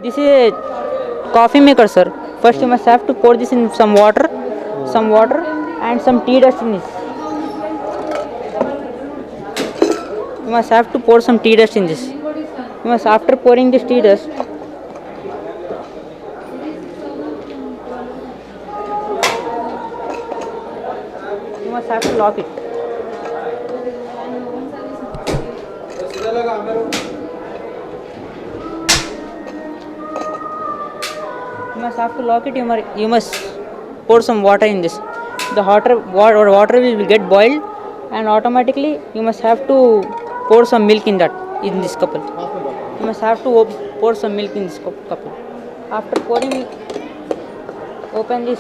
This is a coffee maker, sir. First, you must have to pour this in some water, and some tea dust in this. You must have to pour some tea dust in this. You must, after pouring this tea dust, you must have to lock it. You must have to lock it. You must pour some water in this. The water will get boiled, and automatically you must have to pour some milk in this couple. You must have to pour some milk in this couple. After pouring, open this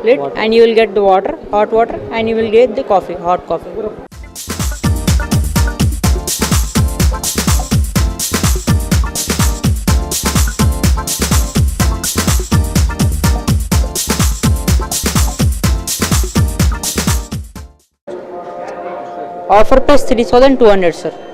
lid, and you will get the hot water, and you will get the hot coffee. Offer price 3,200, sir.